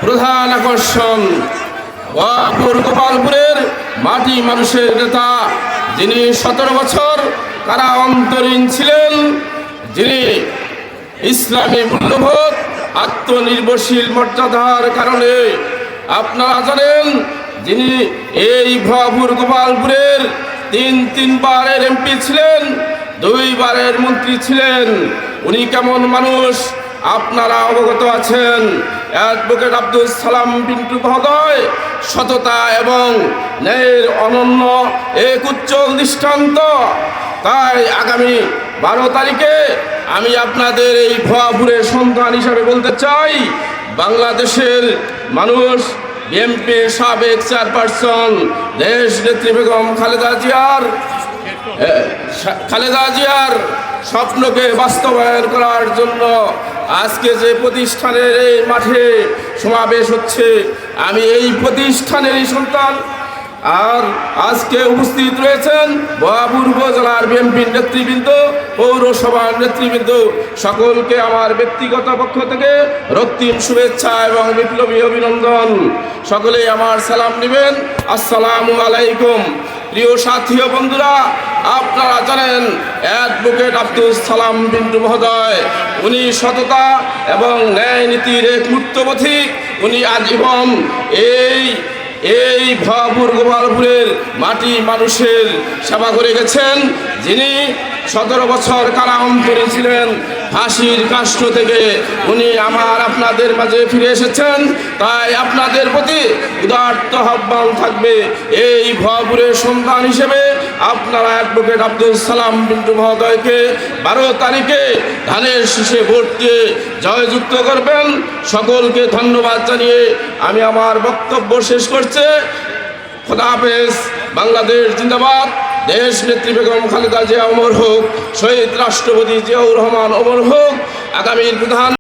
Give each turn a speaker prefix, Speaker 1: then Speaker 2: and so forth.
Speaker 1: প্রধান আকর্ষণ গোপালপুরের মাটি মানুষের নেতা, যিনি 17 বছর কারা অন্তরীণ ছিলেন, যিনি ইসলামী মূল্যবোধ আত্মনির্ভরশীল মর্যাদার কারণে আপনারা জানেন, যিনি এই গোপালপুরের তিনবারের এমপি ছিলেন, 2 বারের মন্ত্রী ছিলেন। উনি কেমন মানুষ আপনারা অবগত আছেন। অ্যাডভোকেট আব্দুল সালাম পিন্টু মহোদয় সততা এবং ন্যায়ের অনন্য এক উজ্জ্বল দৃষ্টান্ত। তাই আগামী 12 তারিখে আমি আপনাদের এই ভুয়াপুরের সন্তান হিসাবে বলতে চাই, বাংলাদেশের মানুষ বিএনপির সাবেক চেয়ারপারসন দেশ নেত্রী বেগম খালেদা জিয়ার স্বপ্নকে বাস্তবায়ন করার জন্য আজকে যে প্রতিষ্ঠানের এই মাঠে সমাবেশ হচ্ছে, আমি এই প্রতিষ্ঠানেরই সন্তান। আর আজকে উপস্থিত রয়েছেন ভুয়াপুর উপজেলার বিএনপির নেতৃবৃন্দ, পৌরসভার নেতৃবৃন্দ, সকলকে আমার ব্যক্তিগত পক্ষ থেকে রক্তিম শুভেচ্ছা এবং বিপ্লবী অভিনন্দন। সকলেই আমার সালাম নেবেন। আসসালামু আলাইকুম। প্রিয় সাথী ও বন্ধুরা, আপনারা জানেন অ্যাডভোকেট আব্দুল সালাম পিন্টু মহোদয়, উনি সততা এবং ন্যায় নীতির এক মূর্তপথিক। উনি আজীবন এই ভুয়াপুর গোপালপুরের মাটি মানুষের সেবা করে গেছেন। যিনি 17 বছর কারা অন্তরীণ ছিলেন, ফাঁসির কাষ্ঠ থেকে উনি আপনাদের মাঝে ফিরে এসেছেন। তাই আপনাদের প্রতি উদাত্ত আহ্বান থাকবে, এই ভুয়াপুরের সন্তান হিসেবে আপনারা অ্যাডভোকেট আব্দুল সালাম পিন্টু মহোদয়কে 12 তারিখে ধানের শীষে ভোট দিয়ে জয়যুক্ত করবেন। সকলকে ধন্যবাদ জানিয়ে আমি আমার বক্তব্য শেষ করছি। খোদা হাফেজ। বাংলাদেশ জিন্দাবাদ। দেশ নেত্রী বেগম খালেদা জিয়া অমর হোক। শহীদ রাষ্ট্রপতি জিয়াউর রহমান অমর হোক। আগামীর প্রধান